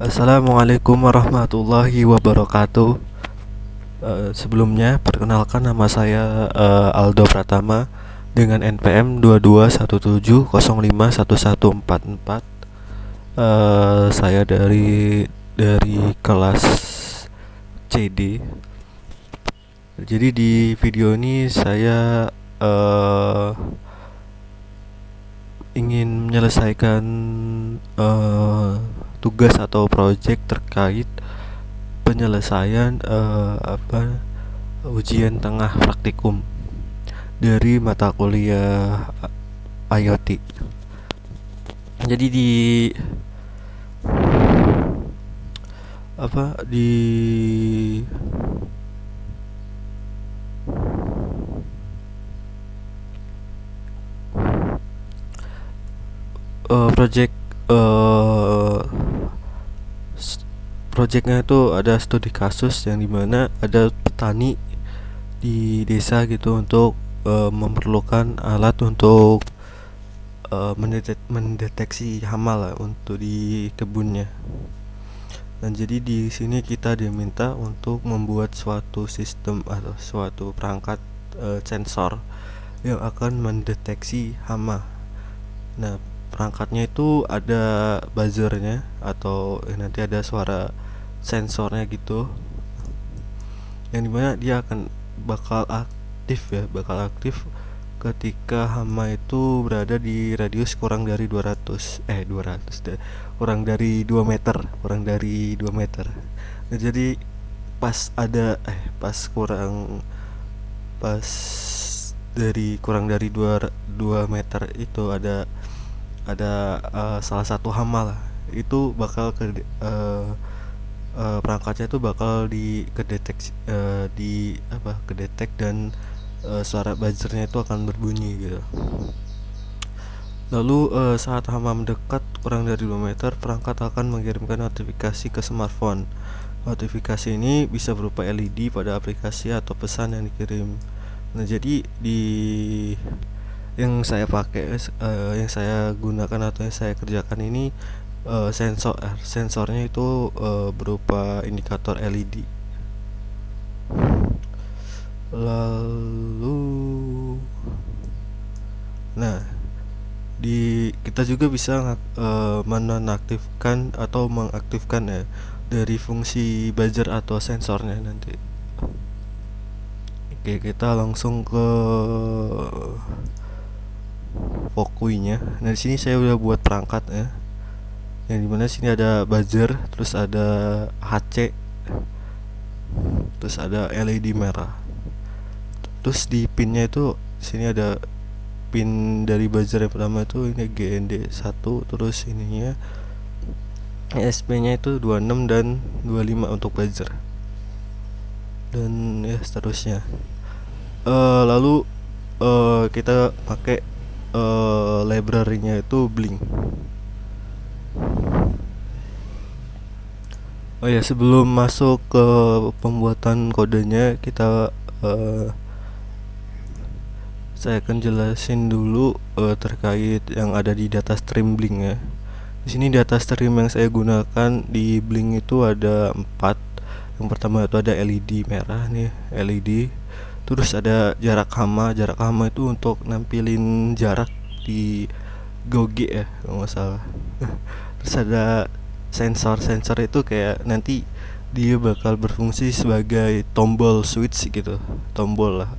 Assalamualaikum warahmatullahi wabarakatuh. Sebelumnya, perkenalkan nama saya Aldo Pratama dengan NPM 2217051144. Saya dari kelas CD. Jadi di video ini saya ingin menyelesaikan tugas atau project terkait penyelesaian ujian tengah praktikum dari mata kuliah IoT. Jadi di apa di project projectnya itu ada studi kasus yang dimana ada petani di desa gitu untuk memerlukan alat untuk mendeteksi hama lah untuk di kebunnya. Dan jadi di sini kita diminta untuk membuat suatu sistem atau suatu perangkat sensor yang akan mendeteksi hama. Nah, perangkatnya itu ada buzzernya atau nanti ada suara sensornya gitu, yang dimana dia akan bakal aktif ketika hama itu berada di radius kurang dari 200 kurang dari 2 meter. Nah, jadi pas ada pas kurang pas dari kurang dari 2 meter itu ada salah satu hama lah, itu bakal perangkatnya itu bakal kedetek dan suara buzzernya itu akan berbunyi gitu. Lalu saat hama mendekat kurang dari 2 meter, perangkat akan mengirimkan notifikasi ke smartphone. Notifikasi ini bisa berupa LED pada aplikasi atau pesan yang dikirim. Nah, jadi yang saya gunakan atau yang saya kerjakan ini sensornya itu berupa indikator LED. Lalu, nah, kita juga bisa menonaktifkan atau mengaktifkan ya dari fungsi buzzer atau sensornya nanti. Oke, kita langsung ke Fokuinya. Nah, di sini saya udah buat perangkat ya. Yang dimana sini ada buzzer, terus ada HC, terus ada LED merah. Terus di pinnya itu sini ada pin dari buzzer yang pertama itu ini GND 1, terus ininya ESP nya itu 26 dan 25 untuk buzzer, dan ya seterusnya. Lalu kita pakai library-nya itu Blink. Oh ya, sebelum masuk ke pembuatan kodenya, saya akan jelasin dulu terkait yang ada di data stream Blink ya. Di sini data stream yang saya gunakan di Blink itu ada 4. Yang pertama itu ada LED merah nih, LED. Terus ada jarak hama. Jarak hama itu untuk nampilin jarak di GOG ya, kalau nggak salah. Terus ada sensor itu kayak nanti dia bakal berfungsi sebagai tombol switch gitu, tombol lah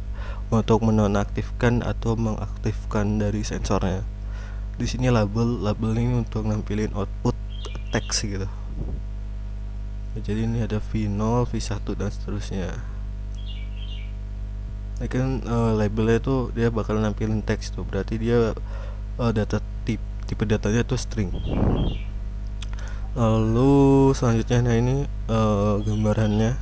untuk menonaktifkan atau mengaktifkan dari sensornya. Di sini label ini untuk nampilin output teks gitu. Jadi ini ada V0, V1 dan seterusnya. Nah, kan labelnya itu dia bakal nampilin teks tuh, berarti dia data tipe datanya tuh string. Lalu selanjutnya, nah ini gambarannya.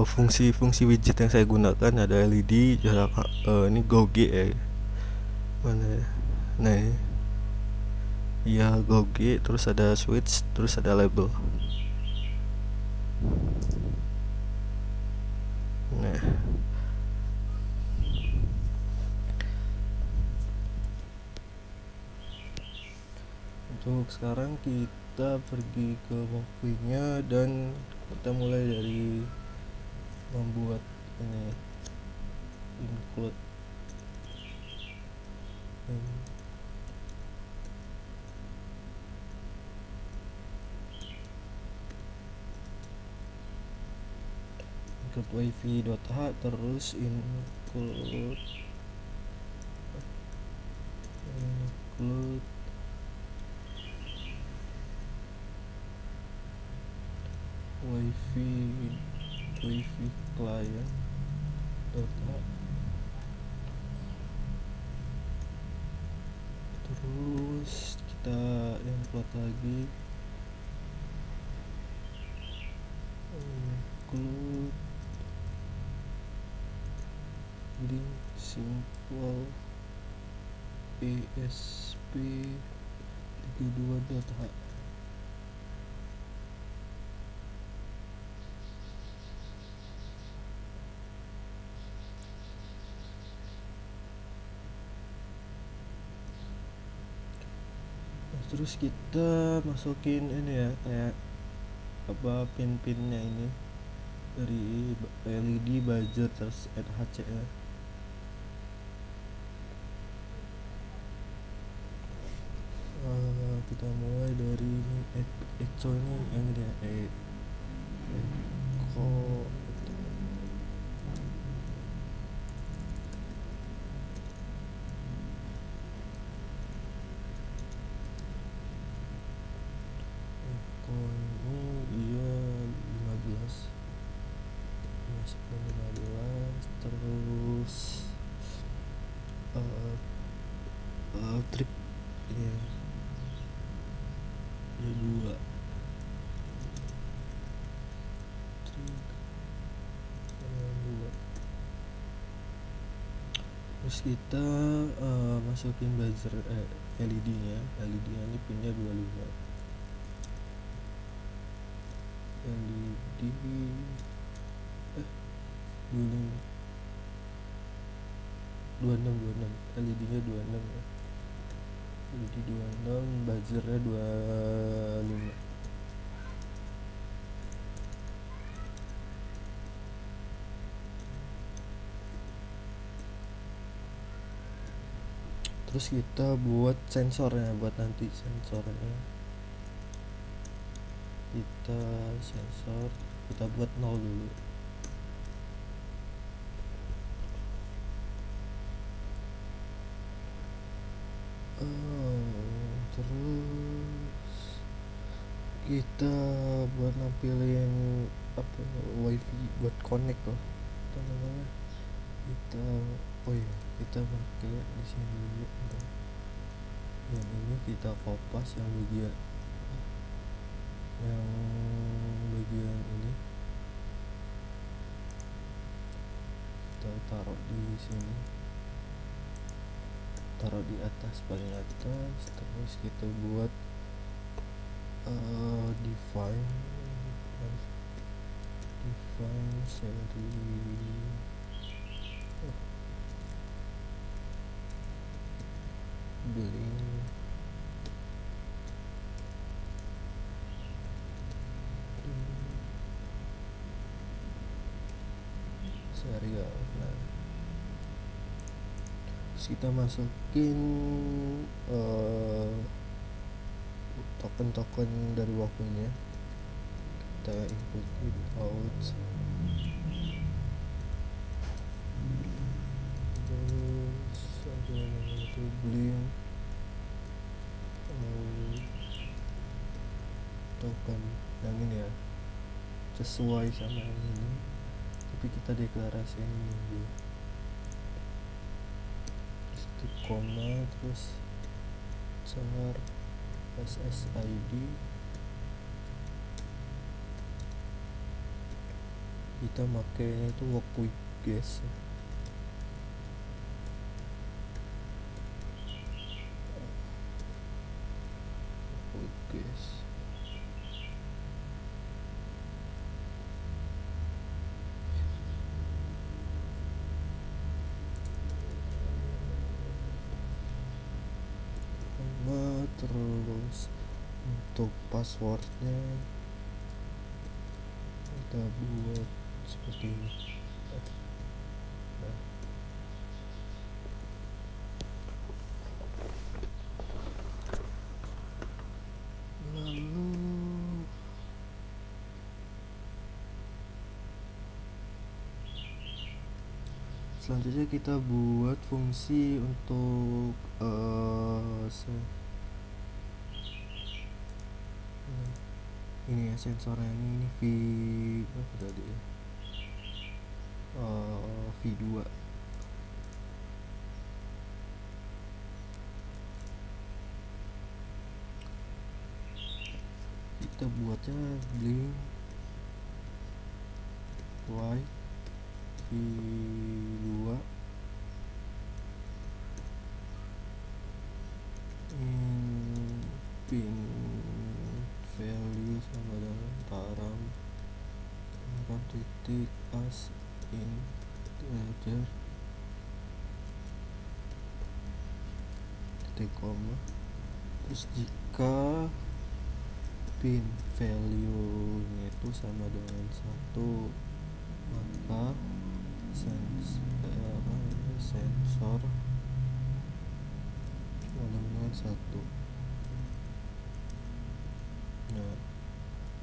Fungsi-fungsi widget yang saya gunakan ada LED, jarak ini GOG ya. Mana ya? Nah, ini ya GOG, terus ada switch, terus ada label. Nah, untuk sekarang kita pergi ke walkway-nya dan kita mulai dari membuat ini include wifi.h terus include wifi client terus kita import lagi include link simple ASP32.h. Terus kita masukin ini ya, kayak apa pin-pinnya ini dari LED buzzer terus NHC ya. Kita mulai dari echo ini yang dia echo ini dia 15 masukin 15 terus trip ini ya 2 terus kita masukin buzzer LED nya ini pinnya 25 LED 26 LED nya 26 ya, LED 26 buzzernya 25. Terus kita buat sensornya, buat nanti sensornya kita sensor kita buat 0 dulu. Terus kita buat nampilin apa wifi buat connect loh, apa namanya, kita pakai di sini dulu. Yang ini kita kopas yang bagian ini kita taruh di sini, taruh di atas, paling atas. Terus kita buat define seri bling serial. Terus kita masukin token dari walkman-nya, kita input out. Terus ada namanya itu bling token yang ini ya, sesuai sama yang ini, tapi kita deklarasiin ini. Terus itu koma, terus char SSID, kita makainya itu walkway guys. Terus untuk passwordnya kita buat seperti ini. Lalu selanjutnya kita buat fungsi untuk ini ya, sensornya ini V apa tadi ya, V2. Kita buatnya blink Y V2 in pin value sama dengan taram titik as integer titik koma. Terus jika pin value nya itu sama dengan 1, maka sensor dengan 1. Nah,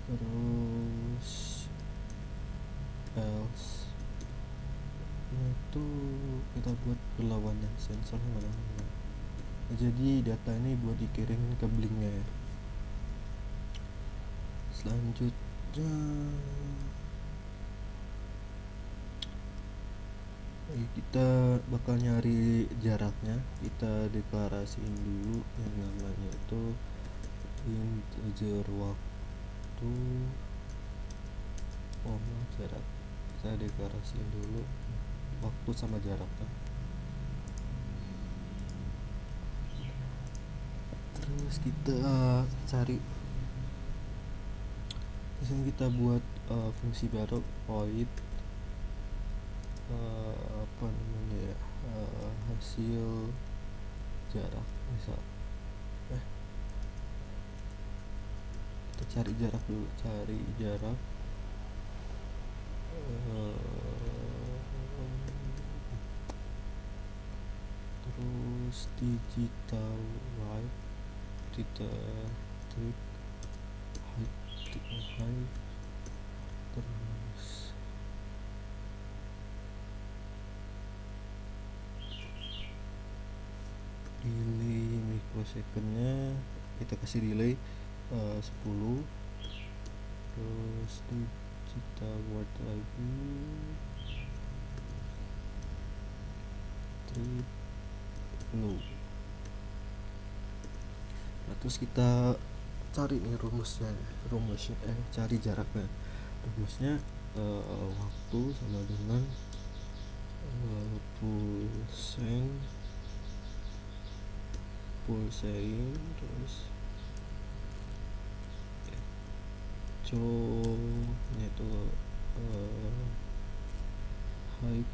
terus else itu kita buat berlawanan, sensor sama dengan 0. Jadi data ini buat dikirim ke blinknya ya. Selanjutnya kita bakal nyari jaraknya. Kita deklarasiin dulu yang namanya itu integer waktu jarak. Kita deklarasiin dulu waktu sama jaraknya. Terus kita cari di sini, kita buat fungsi baru void apa namanya ya, hasil jarak misal. Kita cari jarak dulu, cari jarak terus digital right tidak trik height terus delay microsecondnya kita kasih delay 10. Terus digital word lagi 3 nah, terus kita cari nih rumusnya cari jaraknya. Rumusnya waktu sama dengan pulsing terus nya itu height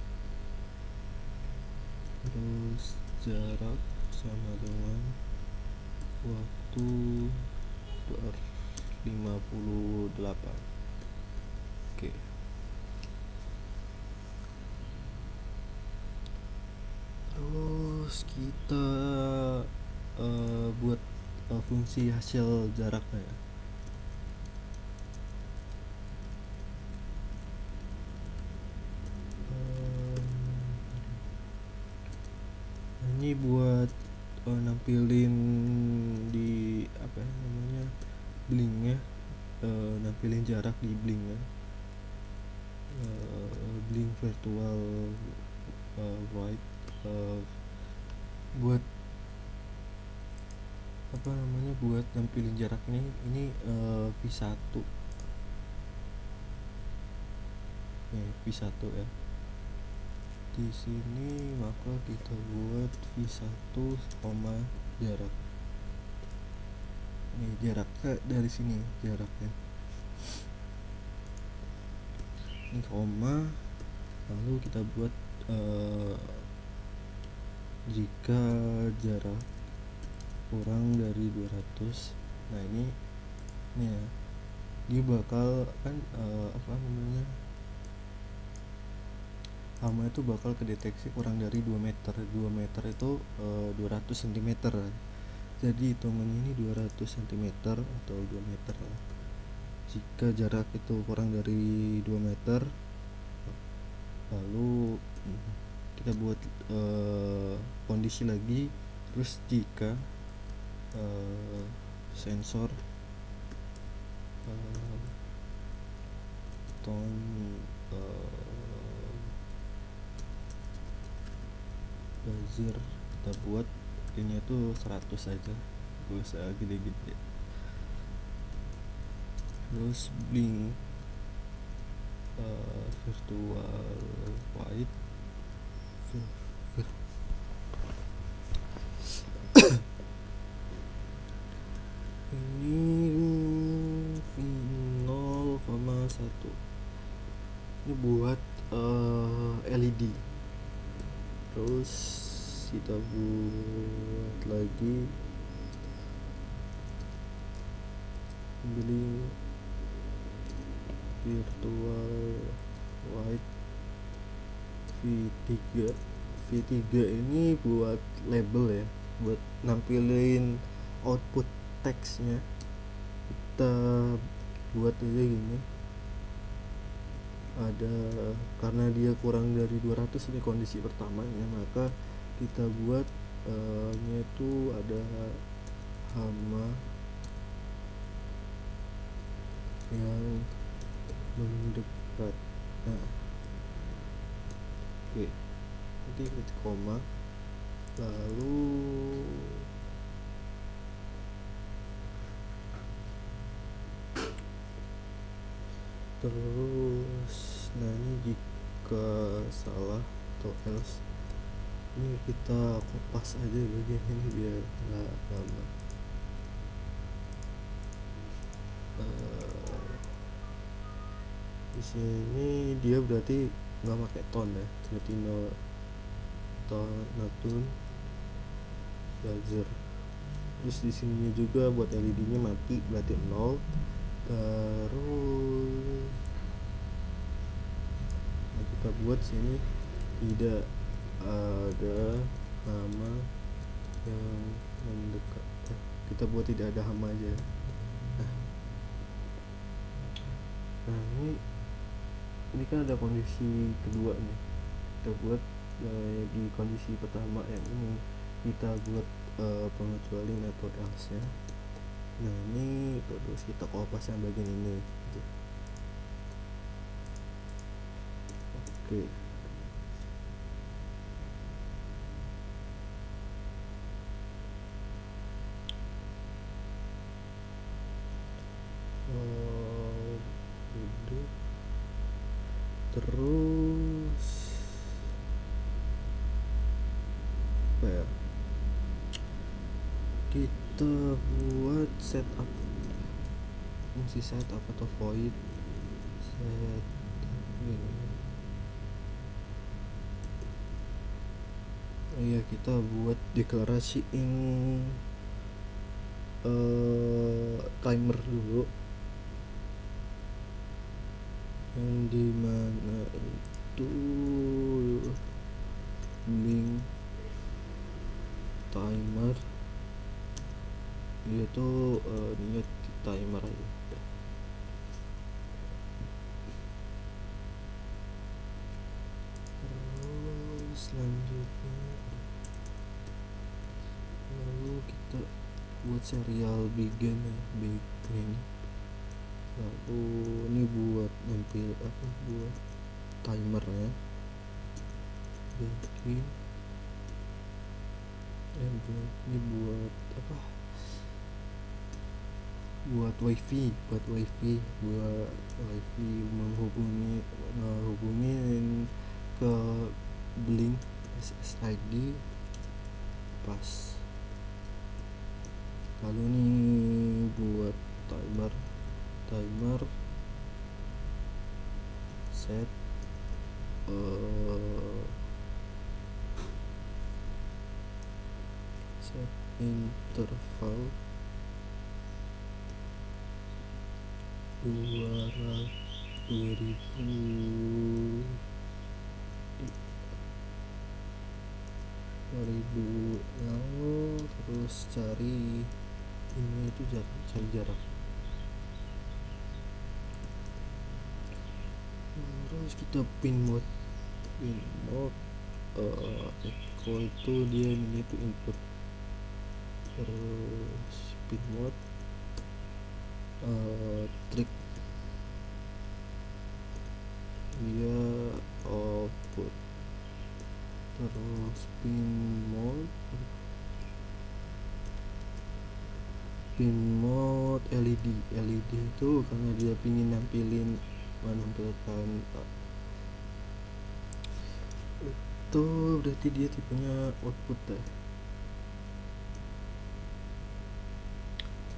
terus jarak sama dengan waktu per 58. Oke. Terus kita buat fungsi hasil jaraknya ya. Ini buat nampilin di apa namanya blinknya, nampilin jarak di blinknya, blink virtual void buat apa namanya, buat nampilin jarak ini V1 V1 ya. Di sini maka kita buat V1, jarak. Nih jaraknya dari sini jaraknya. Ini koma, lalu kita buat jika jarak kurang dari 200. Nah ini nih ya, dia bakal kan apa namanya, hama itu bakal kedeteksi kurang dari 2 meter itu 200 cm. Jadi hitungannya ini 200 cm atau 2 meter lah. Jika jarak itu kurang dari 2 meter, lalu kita buat kondisi lagi. Terus jika sensor ton buzzer kita buat ini tuh 100 aja, gak usah gede-gede. Terus blink virtual white ini 0,1 ini buat LED. Terus kita buat lagi blink virtual white V3. V3 ini buat label ya, buat nampilin output teksnya. Kita buat aja gini, ada karena dia kurang dari 200 ini kondisi pertamanya, maka kita buat nya itu ada hama yang mendekat. Nah, oke, nanti kita koma, lalu terus nah ini jika salah atau else ini kita kopas aja bagian ini biar nggak lama. Di sini dia berarti nggak pakai tone ya, berarti no tone buzzer. Terus di sininya juga buat LED-nya mati, berarti 0. Terus kita buat sini tidak ada hama yang mendekat. Kita buat tidak ada hama aja. Nah ini kan ada kondisi kedua nih. Kita buat di kondisi pertama yang ini kita buat pengecualian atau else nya. Nah ini terus kita kopas yang bagian ini gitu. Oke. Terus apa ya, kita buat setup fungsi setup atau void set ini. Iya, kita buat deklarasiin timer dulu, yang dimana itu blink timer, dia tuh niat timer aja. Terus selanjutnya lalu kita buat serial begin ya, begin. Lalu ini buat nampil apa, buat timer ya, begin. Ini buat apa, buat wifi menghubungin ke blink SSID pas. Lalu nih buat timer set set interval 2000 terus cari ini itu cari jarak, terus kita pin mode echo itu dia ini itu input, terus pin mode trik dia output, terus pin mode LED itu karena dia pingin nampilin menampilkan itu berarti dia tipenya output ya.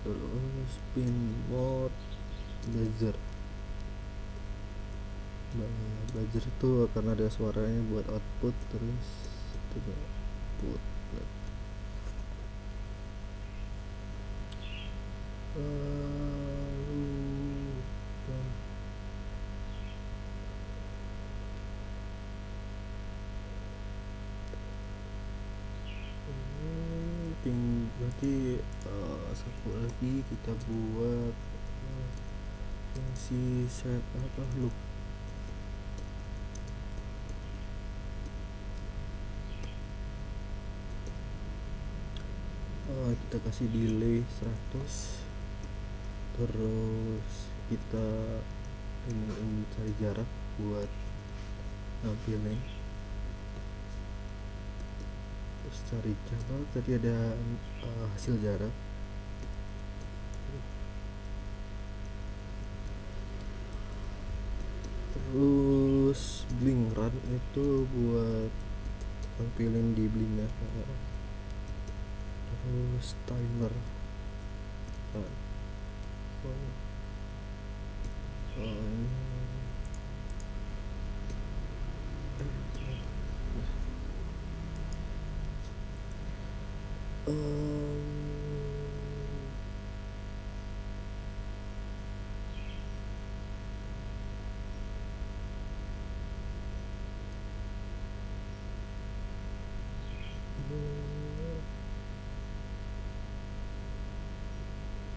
Terus pin mode buzzer itu akan ada suaranya buat output, terus itu output. Berarti satu lagi kita buat fungsi set loop. Kita kasih delay 100, terus kita ini cari jarak buat nampilin, terus cari jarak, tadi ada hasil jarak, terus blink run itu buat nampilin di blinknya, terus timer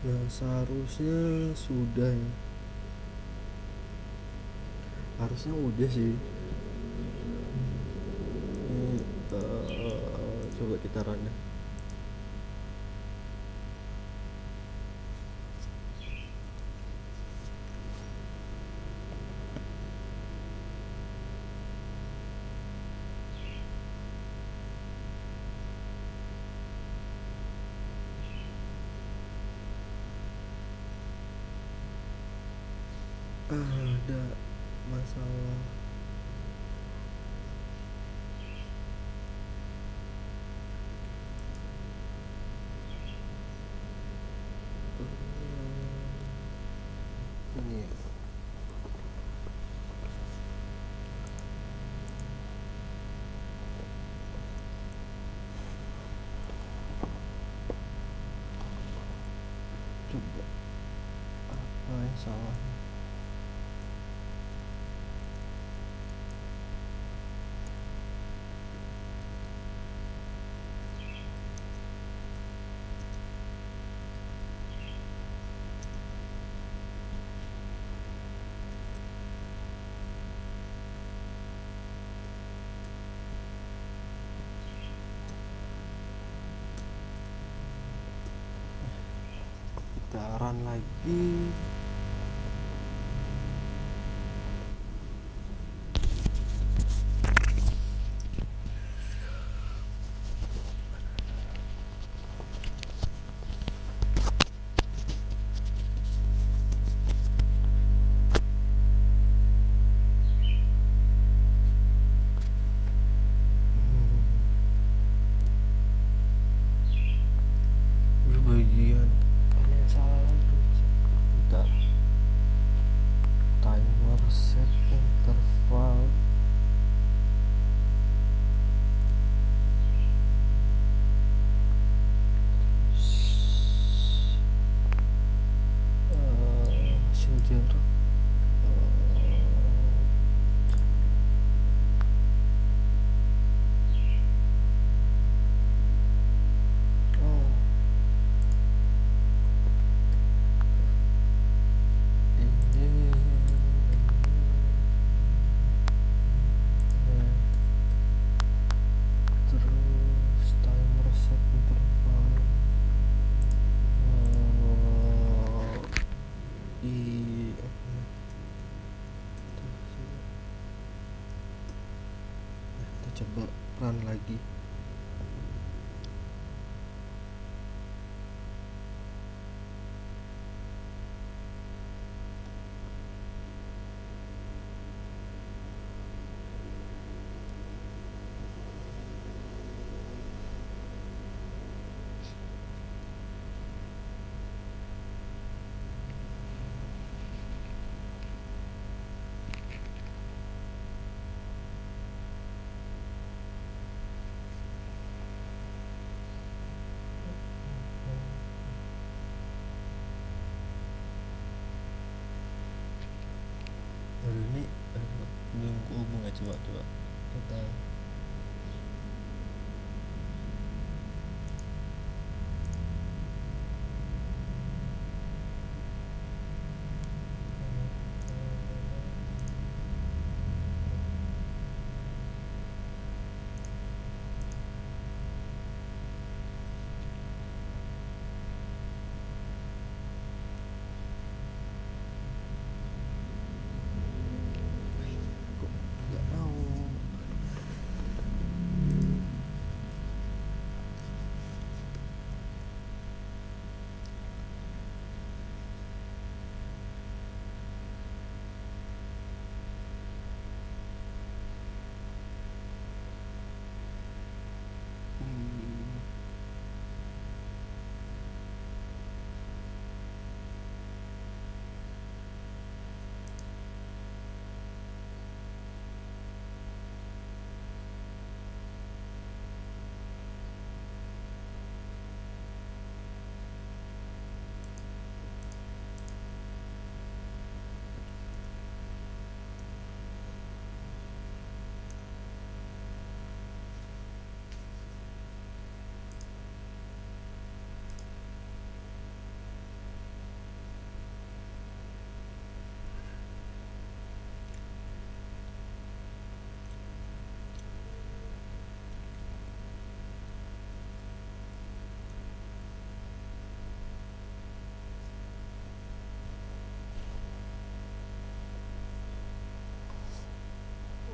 nah seharusnya sudah ya, harusnya udah sih. Ini coba kita run ya. Ada masalah. Ini ya. Coba apa yang salah? Kita run lagi. Bagian ada yang salah lagi. Bentar. Oh, ini ya. Terus timer set interval. Oh, kita coba run lagi. Ini belum kehubung ya, coba kita nggak mau.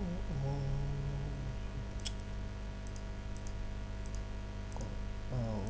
Oh, kok mau.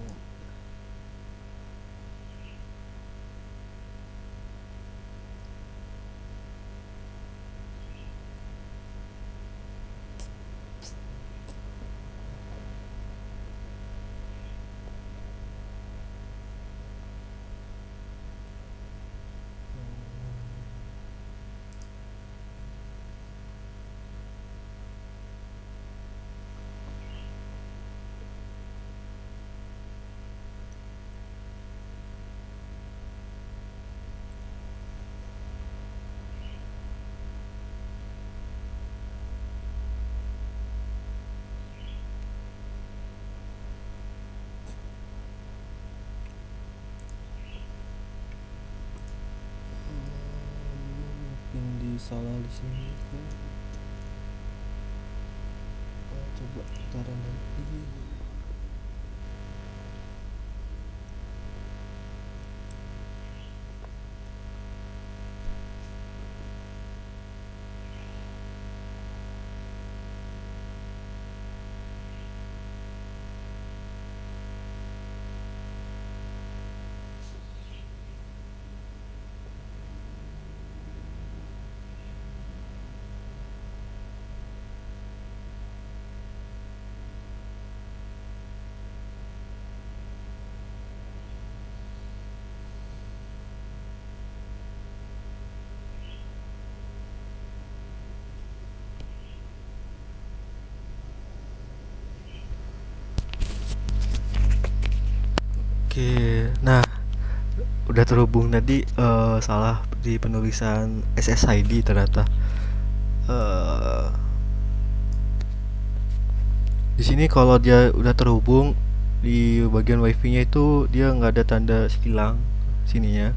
Mungkin salah di sini kan. Coba putaran lagi. Oke, nah udah udah terhubung tadi, salah di penulisan SSID ternyata. Eh, di sini kalau dia udah terhubung di bagian wifi-nya itu dia nggak ada tanda silang sininya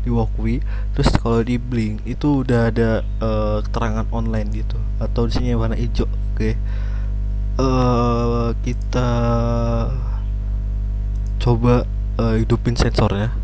di Walkwi. Terus kalau di Blink itu udah ada keterangan online gitu atau di sini warna hijau. Oke. Kita coba hidupin sensornya.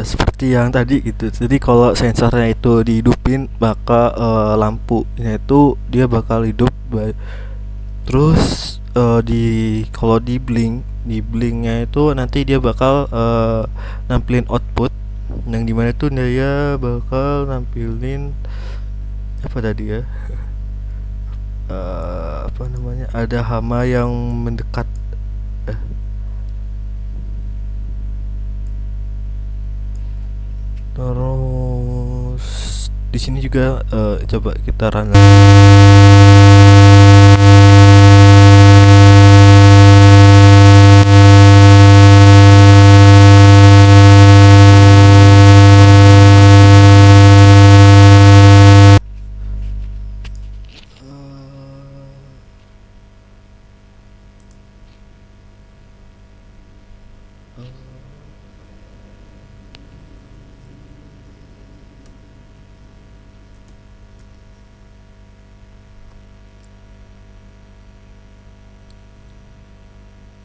Seperti yang tadi gitu. Jadi kalau sensornya itu dihidupin maka lampunya itu dia bakal hidup. Terus di kalau di blinknya itu nanti dia bakal nampilin output yang dimana itu dia bakal nampilin apa tadi ya, apa namanya, ada hama yang mendekat. Terus di sini juga coba kita run lagi.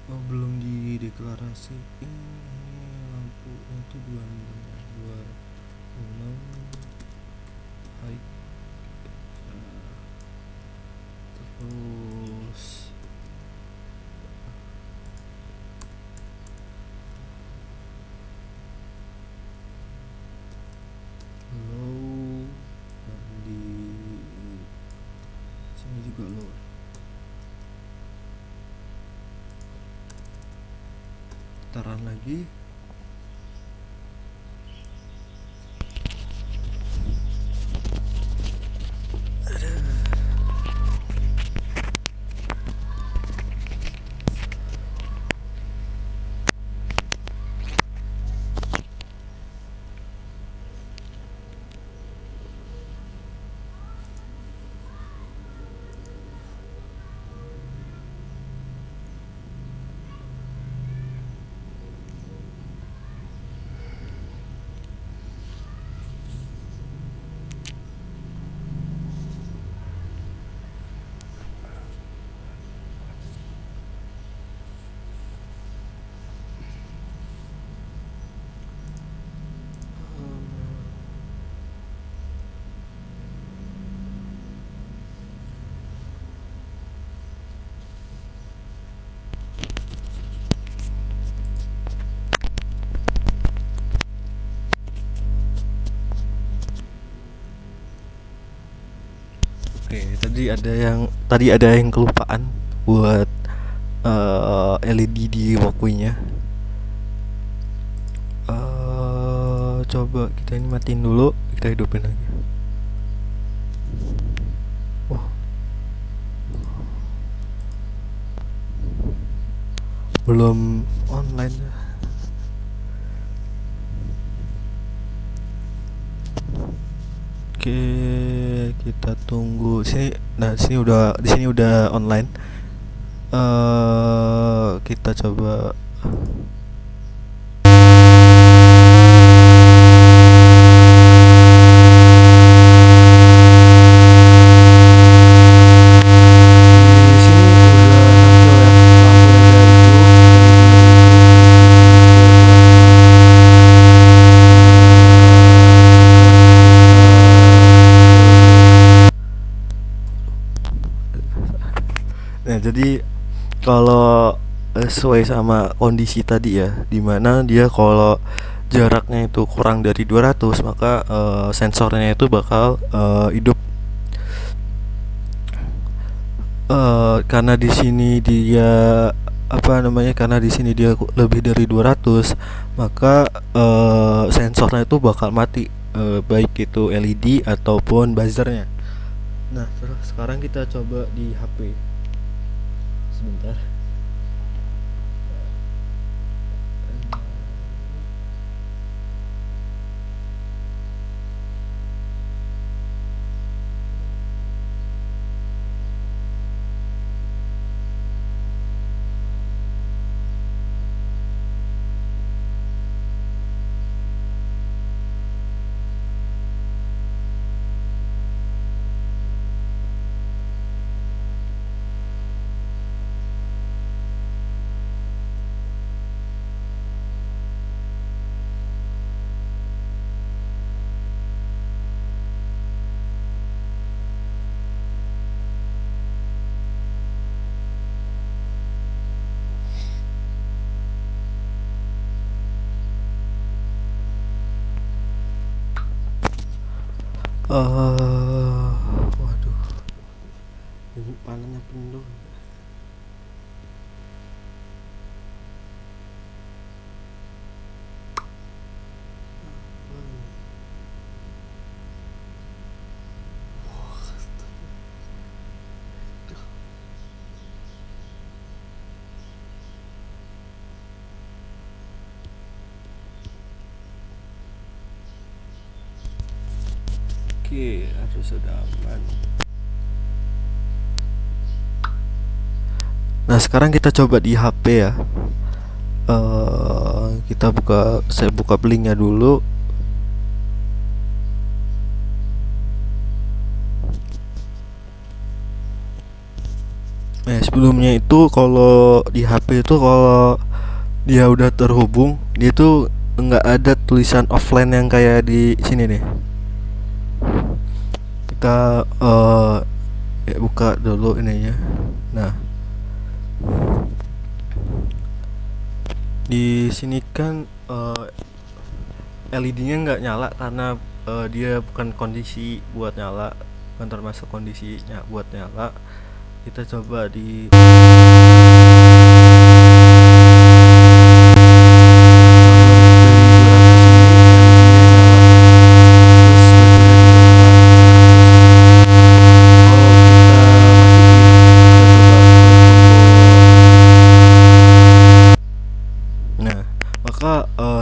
Oh, belum dideklarasiin. Ini lampunya itu 26 height. Terus low, dan di sini juga low. Taran lagi. Oke, tadi ada yang kelupaan buat LED di walkway-nya. Coba kita ini matiin dulu, kita hidupin lagi. Oh, belum online. Oke, kita tunggu sini. Nah, di sini udah online. Kita coba. Di sini udah muncul ya, lampu udah hidup. Nah, jadi kalau sesuai sama kondisi tadi ya, dimana dia kalau jaraknya itu kurang dari 200 maka sensornya itu bakal hidup. Karena di sini dia apa namanya, karena di sini dia lebih dari 200, maka sensornya itu bakal mati, baik itu LED ataupun buzzernya. Nah, terus sekarang kita coba di HP. Sebentar. Waduh, ini panennya penuh. Oke, harus sudah aman. Nah, sekarang kita coba di HP ya. Saya buka blinknya dulu. Sebelumnya itu kalau di HP itu kalau dia udah terhubung, dia tuh nggak ada tulisan offline yang kayak di sini nih. Kita buka dulu ininya. Nah, di sini kan LED-nya nggak nyala karena dia bukan kondisi buat nyala, bukan termasuk kondisinya buat nyala. Kita coba di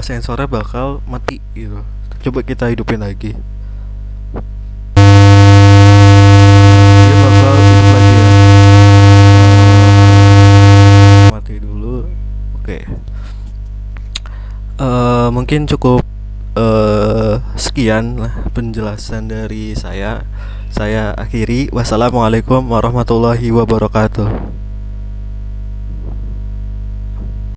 sensornya bakal mati gitu. Coba kita hidupin lagi. Dia bakal hidup lagi ya. Mati dulu. Oke. Mungkin cukup sekian lah penjelasan dari saya. Saya akhiri. Wassalamualaikum warahmatullahi wabarakatuh.